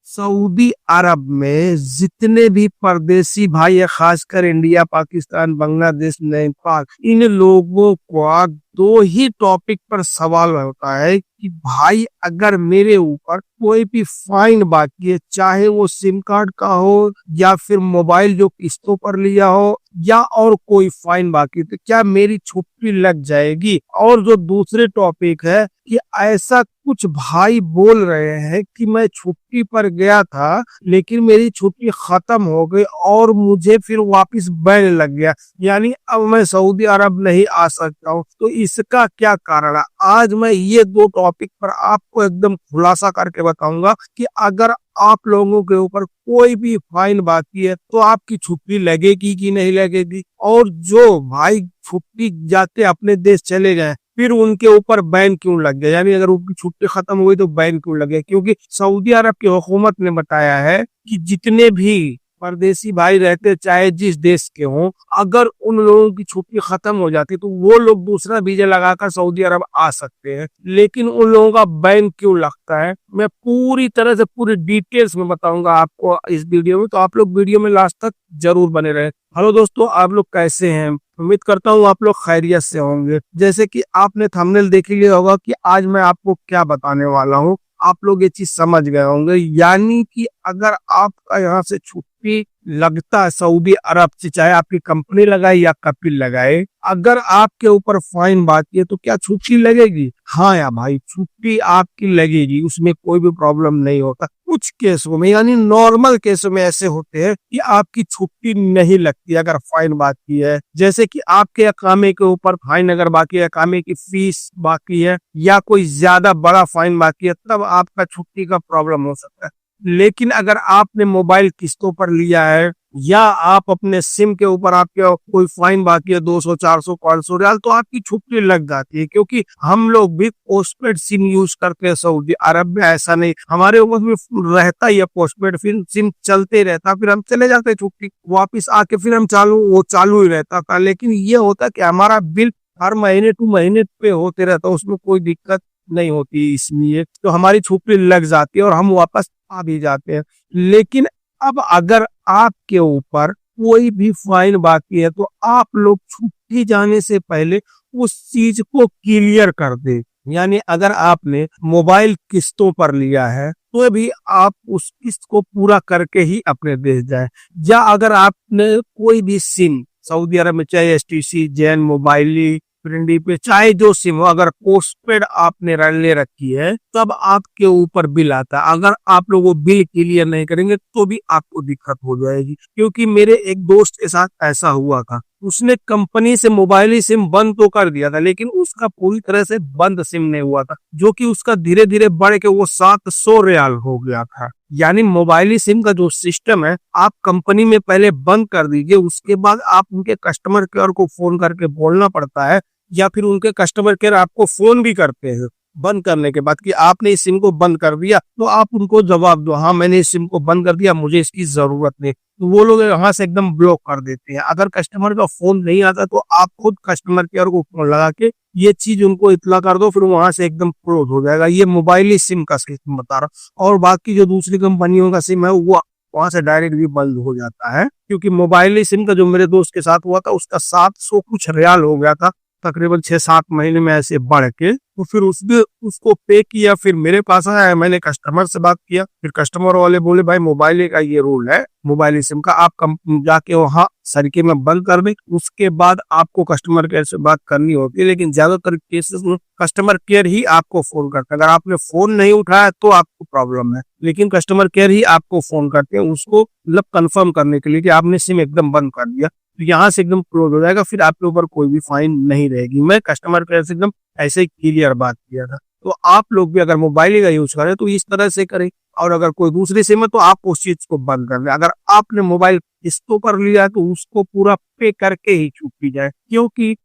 Saudi अरब में जितने भी परदेसी भाई है, खासकर इंडिया, पाकिस्तान, बांग्लादेश, नेपाल, इन लोगों को दो ही टॉपिक पर सवाल होता है कि भाई अगर मेरे ऊपर कोई भी फाइन बाकी है, चाहे वो सिम कार्ड का हो या फिर मोबाइल जो किस्तों पर लिया हो या और कोई फाइन बाकी, तो क्या मेरी छुट्टी लग जाएगी। और जो दूसरे टॉपिक है कि ऐसा कुछ भाई बोल रहे हैं कि मैं छुट्टी पर गया था लेकिन मेरी छुट्टी खत्म हो गई और मुझे फिर वापस बैन लग गया, यानी अब मैं सऊदी अरब नहीं आ सकता हूँ। तो इसका क्या कारण है, आज मैं ये दो टॉपिक पर आपको एकदम खुलासा करके बताऊंगा कि अगर आप लोगों के ऊपर कोई भी फाइन बाकी है तो आपकी छुट्टी लगेगी कि नहीं लगेगी। और जो भाई छुट्टी जाते अपने देश चले गए फिर उनके ऊपर बैन क्यों लग गया, यानी अगर उनकी छुट्टी खत्म हुई तो बैन क्यों लग गया। क्योंकि सऊदी अरब की हुकूमत ने बताया है कि जितने भी परदेसी भाई रहते चाहे जिस देश के हों, अगर उन लोगों की छुट्टी खत्म हो जाती तो वो लोग दूसरा वीजा लगाकर सऊदी अरब आ सकते हैं, लेकिन उन लोगों का बैन क्यों लगता है मैं पूरी तरह से पूरी डिटेल्स में बताऊंगा आपको इस वीडियो में। तो आप लोग वीडियो में लास्ट तक जरूर बने रहे। हेलो दोस्तों, आप लोग कैसे हैं? उम्मीद करता हूँ आप लोग खैरियत से होंगे। जैसे कि आपने थंबनेल देख लिया होगा कि आज मैं आपको क्या बताने वाला हूँ, आप लोग ये चीज समझ गए होंगे। यानी कि अगर आपका यहाँ से छुट्टी लगता है सऊदी अरब से, चाहे आपकी कंपनी लगाए या कपिल लगाए, अगर आपके ऊपर फाइन बाकी है तो क्या छुट्टी लगेगी? हाँ या भाई, छुट्टी आपकी लगेगी, उसमें कोई भी प्रॉब्लम नहीं होता। कुछ केसों में यानी नॉर्मल केसों में ऐसे होते हैं कि आपकी छुट्टी नहीं लगती अगर फाइन बाकी है। जैसे कि आपके अकामे के ऊपर फाइन अगर बाकी है, अकामे की फीस बाकी है या कोई ज्यादा बड़ा फाइन बाकी है, तब आपका छुट्टी का प्रॉब्लम हो सकता है। लेकिन अगर आपने मोबाइल किस्तों पर लिया है या आप अपने सिम के ऊपर आपके कोई फाइन बाकी है 200, 400, 500 रियाल, तो आपकी छुट्टी लग जाती है। क्योंकि हम लोग भी पोस्टपेड सिम यूज करते हैं सऊदी अरब में, ऐसा नहीं हमारे ऊपर भी रहता ही है पोस्टपेड, फिर सिम चलते रहता, फिर हम चले जाते छुट्टी वापिस आके फिर हम वो चालू ही रहता था। लेकिन ये होता कि हमारा बिल हर महीने टू महीने पे होते रहता, उसमें कोई दिक्कत नहीं होती, इसलिए तो हमारी छुट्टी लग जाती है और हम वापस आ भी जाते हैं। लेकिन अब अगर आपके ऊपर कोई भी फाइन बाकी है तो आप लोग छुट्टी जाने से पहले उस चीज को क्लियर कर दे। यानी अगर आपने मोबाइल किस्तों पर लिया है तो भी आप उस किस्त को पूरा करके ही अपने देश जाए। या अगर आपने कोई भी सिम सऊदी अरब में, चाहे एसटीसी, जैन मोबाइल, फ्रेंडी पे, चाहे जो सिम हो, अगर पोस्टपेड आपने ले रखी है तब आपके ऊपर बिल आता है। अगर आप लोग वो बिल क्लियर नहीं करेंगे तो भी आपको दिक्कत हो जाएगी। क्योंकि मेरे एक दोस्त के साथ ऐसा हुआ था, उसने कंपनी से मोबाइल सिम बंद तो कर दिया था लेकिन उसका पूरी तरह से बंद सिम नहीं हुआ था, जो कि उसका धीरे धीरे बढ़ के वो 700 रियाल हो गया था। यानी मोबाइल सिम का जो सिस्टम है, आप कंपनी में पहले बंद कर दीजिए, उसके बाद आप उनके कस्टमर केयर को फोन करके बोलना पड़ता है या फिर उनके कस्टमर केयर आपको फोन भी करते हैं बंद करने के बाद कि आपने इस सिम को बंद कर दिया, तो आप उनको जवाब दो हाँ मैंने इस सिम को बंद कर दिया, मुझे इसकी जरूरत नहीं। तो वो लोग यहाँ से एकदम ब्लॉक कर देते हैं। अगर कस्टमर का फोन नहीं आता तो आप खुद कस्टमर केयर को फोन लगा के ये चीज उनको इतला कर दो, फिर वहां से एकदम क्लोज हो जाएगा। ये मोबाइल सिम का सिस्टम बता रहा। और बाकी जो दूसरी कंपनियों का सिम है वो वहां से डायरेक्ट भी बंद हो जाता है। क्योंकि मोबाइल सिम का जो मेरे दोस्त के साथ हुआ था उसका 700 कुछ रियाल हो गया था तकरीबन 6-7 महीने में ऐसे बढ़ के। तो फिर उसको पे किया, फिर मेरे पास आया, मैंने कस्टमर से बात किया, फिर कस्टमर वाले बोले भाई मोबाइल का ये रूल है, मोबाइल सिम का आप जाके वहाँ सरीके में बंद कर दे, उसके बाद आपको कस्टमर केयर से बात करनी होती है। लेकिन ज्यादातर केसेस में कस्टमर केयर ही आपको फोन करता है। अगर आपने फोन नहीं उठाया तो आपको प्रॉब्लम है, लेकिन कस्टमर केयर ही आपको फोन करते हैं उसको मतलब कंफर्म करने के लिए कि आपने सिम एकदम बंद कर दिया, तो यहाँ से एकदम क्लोज हो जाएगा, फिर आपके ऊपर कोई भी फाइन नहीं रहेगी। मैं कस्टमर केयर से एकदम ऐसे ही क्लियर बात किया था। तो आप लोग भी अगर मोबाइल का यूज करें तो इस तरह से करें, और अगर कोई दूसरी सिम है तो आप उस चीज को बंद कर दें। अगर आपने मोबाइल किस्तों पर लिया है तो उसको पूरा पे करके ही छुट्टी जाए। क्योंकि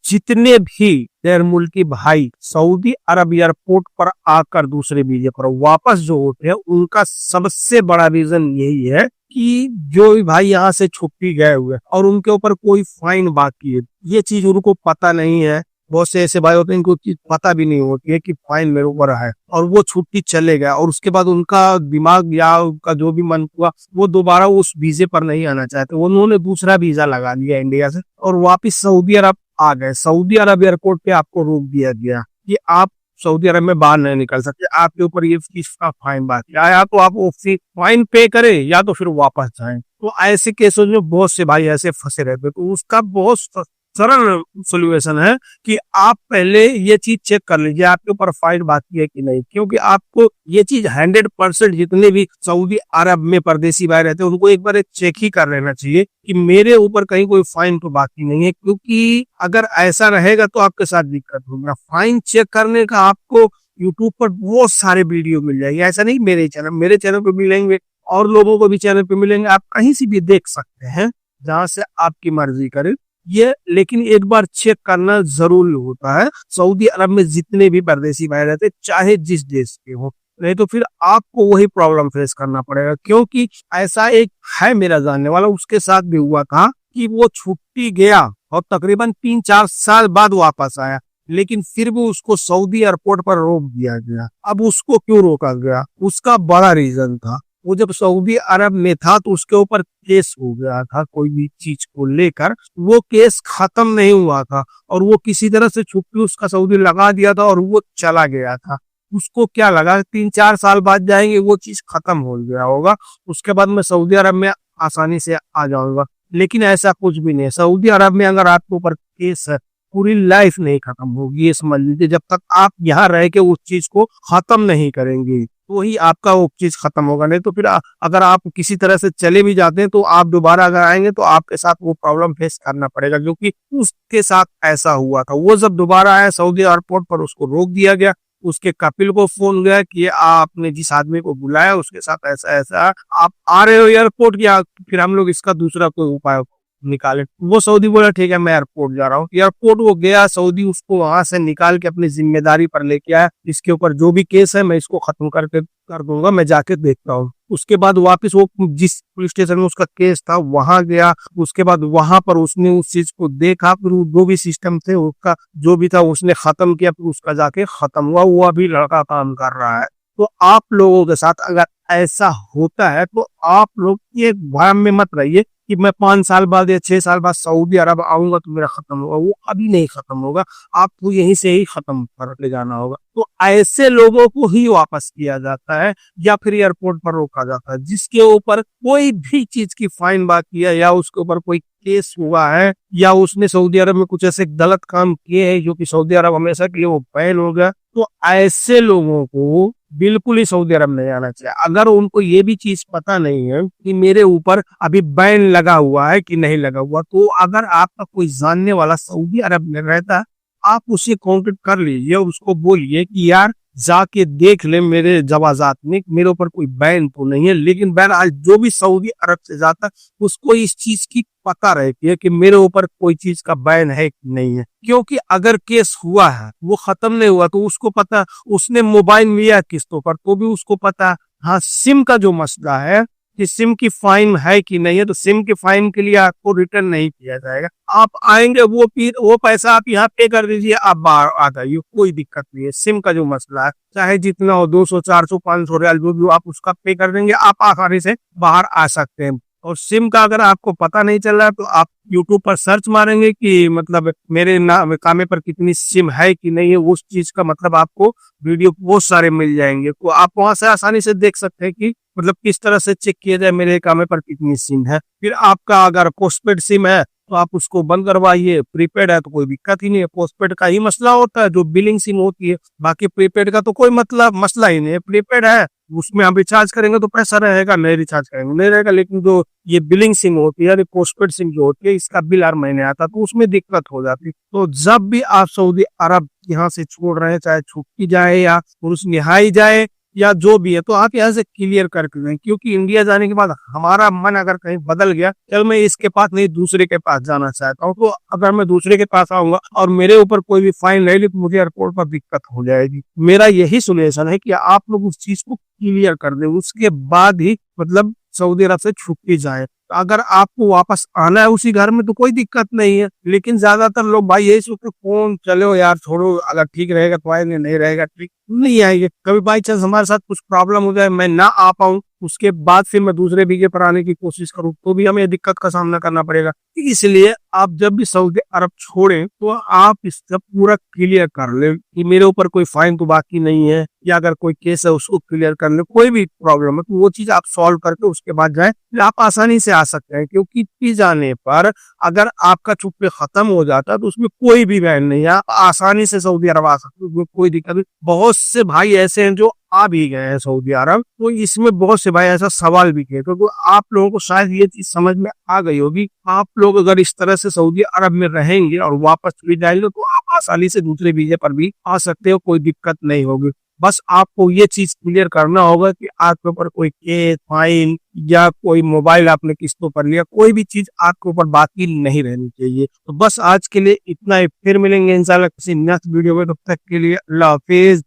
जितने भी गैर मुल्की भाई सऊदी अरब एयरपोर्ट पर आकर दूसरे वीजे पर वापस जो होते हैं, उनका सबसे बड़ा रीजन यही है कि जो भी भाई यहाँ से छुट्टी गए हुए और उनके ऊपर कोई फाइन बाकी है, ये चीज उनको पता नहीं है। बहुत से ऐसे भाई होते हैं इनको चीज पता भी नहीं होती है कि फाइन मेरे ऊपर है, और वो छुट्टी चले गया और उसके बाद उनका दिमाग या उनका जो भी मन हुआ वो दोबारा उस वीजे पर नहीं आना चाहते, उन्होंने दूसरा वीजा लगा लिया इंडिया से और वापिस सऊदी अरब आ गए। सऊदी अरब एयरपोर्ट पे आपको रोक दिया गया कि आप सऊदी अरब में बाहर नहीं निकल सकते, आपके ऊपर ये चीज का फाइन बात या तो आप वो फाइन पे करें या तो फिर वापस जाएं। तो ऐसे केसों में बहुत से भाई ऐसे फंसे रहते हैं। तो उसका बहुत सरल सोल्यूशन है कि आप पहले ये चीज चेक कर लीजिए आपके ऊपर फाइन बाकी है कि नहीं, क्योंकि आपको ये चीज 100% जितने भी सऊदी अरब में परदेसी भाई रहते हैं उनको एक बार चेक ही कर लेना चाहिए कि मेरे ऊपर कहीं कोई फाइन तो बाकी नहीं है, क्योंकि अगर ऐसा रहेगा तो आपके साथ दिक्कत होगा। फाइन चेक करने का आपको यूट्यूब पर बहुत सारे वीडियो मिल जाएंगे, ऐसा नहीं मेरे चैनल पे मिलेंगे और लोगों को भी चैनल पे मिलेंगे, आप कहीं से भी देख सकते हैं जहां से आपकी मर्जी करे ये। लेकिन एक बार चेक करना जरूरी होता है सऊदी अरब में जितने भी परदेसी भाई रहते चाहे जिस देश के हो, नहीं तो फिर आपको वही प्रॉब्लम फेस करना पड़ेगा। क्योंकि ऐसा एक है मेरा जानने वाला, उसके साथ भी हुआ था कि वो छुट्टी गया और तकरीबन 3-4 साल बाद वापस आया, लेकिन फिर भी उसको सऊदी एयरपोर्ट पर रोक दिया गया। अब उसको क्यों रोका गया, उसका बड़ा रीजन था, वो जब सऊदी अरब में था तो उसके ऊपर केस हो गया था कोई भी चीज को लेकर, वो केस खत्म नहीं हुआ था और वो किसी तरह से छुट्टी उसका सऊदी लगा दिया था और वो चला गया था। उसको क्या लगा 3-4 साल बाद जाएंगे वो चीज खत्म हो गया होगा, उसके बाद मैं सऊदी अरब में आसानी से आ जाऊंगा, लेकिन ऐसा कुछ भी नहीं। सऊदी अरब में अगर आपके ऊपर केस है पूरी लाइफ नहीं खत्म होगी, ये समझ लीजिए। जब तक आप यहाँ रह के उस चीज को खत्म नहीं करेंगे तो ही आपका वो चीज खत्म होगा, नहीं तो फिर अगर आप किसी तरह से चले भी जाते हैं तो आप दोबारा अगर आएंगे तो आपके साथ वो प्रॉब्लम फेस करना पड़ेगा, क्योंकि उसके साथ ऐसा हुआ था। वो जब दोबारा आया सऊदी एयरपोर्ट पर उसको रोक दिया गया, उसके कपिल को फोन गया कि आपने जिस आदमी को बुलाया उसके साथ ऐसा ऐसा, आप आ रहे हो एयरपोर्ट या फिर हम लोग इसका दूसरा कोई उपाय निकाले। वो सऊदी बोला ठीक है मैं एयरपोर्ट जा रहा हूँ। एयरपोर्ट वो गया सऊदी, उसको वहां से निकाल के अपनी जिम्मेदारी पर लेके आया, इसके ऊपर जो भी केस है मैं इसको खत्म करके कर दूंगा, मैं जाके देखता हूँ। उसके बाद वापस वो जिस पुलिस स्टेशन में उसका केस था वहां गया, उसके बाद वहां पर उसने उस चीज को देखा, फिर जो भी सिस्टम थे उसका जो भी था उसने खत्म किया, फिर उसका जाके खत्म हुआ। वो अभी लड़का काम कर रहा है। तो आप लोगों के साथ अगर ऐसा होता है तो आप लोग ये भ्रम में मत रहिए कि मैं 5 साल बाद या 6 साल बाद सऊदी अरब आऊंगा तो मेरा खत्म होगा, वो अभी नहीं खत्म होगा, आपको यहीं से ही खत्म कर ले जाना होगा। तो ऐसे लोगों को ही वापस किया जाता है या फिर एयरपोर्ट पर रोका जाता है जिसके ऊपर कोई भी चीज की फाइन बाकी है या उसके ऊपर कोई केस हुआ है या उसने सऊदी अरब में कुछ ऐसे गलत काम किए हैं जो कि सऊदी अरब हमेशा के लिए वो बैन हो गया। तो ऐसे लोगों को बिल्कुल ही सऊदी अरब नहीं आना चाहिए। अगर उनको ये भी चीज पता नहीं है कि मेरे ऊपर अभी बैन लगा हुआ है कि नहीं लगा हुआ, तो अगर आपका कोई जानने वाला सऊदी अरब में रहता है आप उसे कांटेक्ट कर लीजिए, उसको बोलिए कि यार जाके देख ले मेरे जवाजात में मेरे ऊपर कोई बैन तो नहीं है, लेकिन बैन आज जो भी सऊदी अरब से जाता है उसको इस चीज की पता रहती है कि मेरे ऊपर कोई चीज का बैन है कि नहीं है। क्योंकि अगर केस हुआ है वो खत्म नहीं हुआ तो उसको पता, उसने मोबाइल लिया किस्तों पर तो भी उसको पता। हाँ, सिम का जो मसला है कि सिम की फाइन है कि नहीं है, तो सिम की फाइन के लिए आपको रिटर्न नहीं किया जाएगा। आप आएंगे वो पैसा आप यहाँ पे कर दीजिए, आप बाहर आ जाइए, कोई दिक्कत नहीं है। सिम का जो मसला है चाहे जितना हो 200 400 500 रियाल जो भी आप उसका पे कर देंगे, आप आसानी से बाहर आ सकते हैं। और सिम का अगर आपको पता नहीं चल रहा है तो आप यूट्यूब पर सर्च मारेंगे कि मतलब मेरे कामे पर कितनी सिम है कि नहीं है, उस चीज का मतलब आपको वीडियो बहुत सारे मिल जाएंगे। तो आप वहां से आसानी से देख सकते हैं कि मतलब किस तरह से चेक किया जाए मेरे कामे पर कितनी सिम है। फिर आपका अगर पोस्टपेड सिम है तो आप उसको बंद करवाइए, प्रीपेड है तो कोई दिक्कत ही नहीं है। पोस्टपेड का ही मसला होता है जो बिलिंग सिम होती है, बाकी प्रीपेड का तो कोई मतलब मसला ही नहीं है। प्रीपेड है उसमें आप रिचार्ज करेंगे तो पैसा रहेगा, नहीं रिचार्ज करेंगे नहीं रहेगा। लेकिन जो ये बिलिंग सिम होती है, पोस्टपेड सिम जो होती है, इसका बिल हर महीने आता है तो उसमें दिक्कत हो जाती है। तो जब भी आप सऊदी अरब यहाँ से छोड़ रहे हैं, चाहे छुट्टी जाए या पुरुष निहाई जाए या जो भी है, तो आप यहाँ से क्लियर करके दें। क्योंकि इंडिया जाने के बाद हमारा मन अगर कहीं बदल गया, चल मैं इसके पास नहीं दूसरे के पास जाना चाहता हूँ, तो अगर मैं दूसरे के पास आऊंगा और मेरे ऊपर कोई भी फाइन नहीं ली तो मुझे एयरपोर्ट पर दिक्कत हो जाएगी। मेरा यही सजेशन है कि आप लोग उस चीज को क्लियर कर दें, उसके बाद ही मतलब सऊदी अरब से छुट्टी जाए। अगर आपको वापस आना है उसी घर में तो कोई दिक्कत नहीं है, लेकिन ज्यादातर लोग भाई यही सोचते कौन चलो यार छोड़ो, अगर ठीक रहेगा तो आएंगे, नहीं रहेगा ठीक नहीं आएंगे। कभी बाई चांस हमारे साथ कुछ प्रॉब्लम हो जाए, मैं ना आ पाऊं, उसके बाद फिर मैं दूसरे वीजे पर आने की कोशिश करूं तो भी हमें दिक्कत का सामना करना पड़ेगा। इसलिए आप जब भी सऊदी अरब छोड़ें तो आप इसका पूरा क्लियर कर ले कि मेरे ऊपर कोई फाइन तो बाकी नहीं है, या अगर कोई केस है उसको क्लियर कर ले, कोई भी प्रॉब्लम है तो वो चीज आप सॉल्व करके उसके बाद जाए, आप आसानी से आ सकते हैं। क्योंकि पी जाने पर अगर आपका चुप्पे खत्म हो जाता है तो उसमें कोई भी बैन नहीं है, आप आसानी से सऊदी अरब आ सकते हैं, उसमें कोई दिक्कत नहीं। बहुत से भाई ऐसे हैं जो आ भी गए हैं सऊदी अरब, तो इसमें बहुत से भाई ऐसा सवाल भी किए, तो आप लोगों को शायद ये चीज समझ में आ गई होगी। आप लोग अगर इस तरह से सऊदी अरब में रहेंगे और वापस भी जाएंगे तो आप आसानी से दूसरे वीजे पर भी आ सकते हो, कोई दिक्कत नहीं होगी। बस आपको ये चीज क्लियर करना होगा कि आपके ऊपर कोई केस, फाइन या कोई मोबाइल आपने किस्तों पर लिया, कोई भी चीज आपके ऊपर बाकी नहीं रहनी चाहिए। तो बस आज के लिए इतना ही, फिर मिलेंगे इंशाल्लाह किसी नेक्स्ट वीडियो में, तब तक के लिए अल्लाह हाफिज।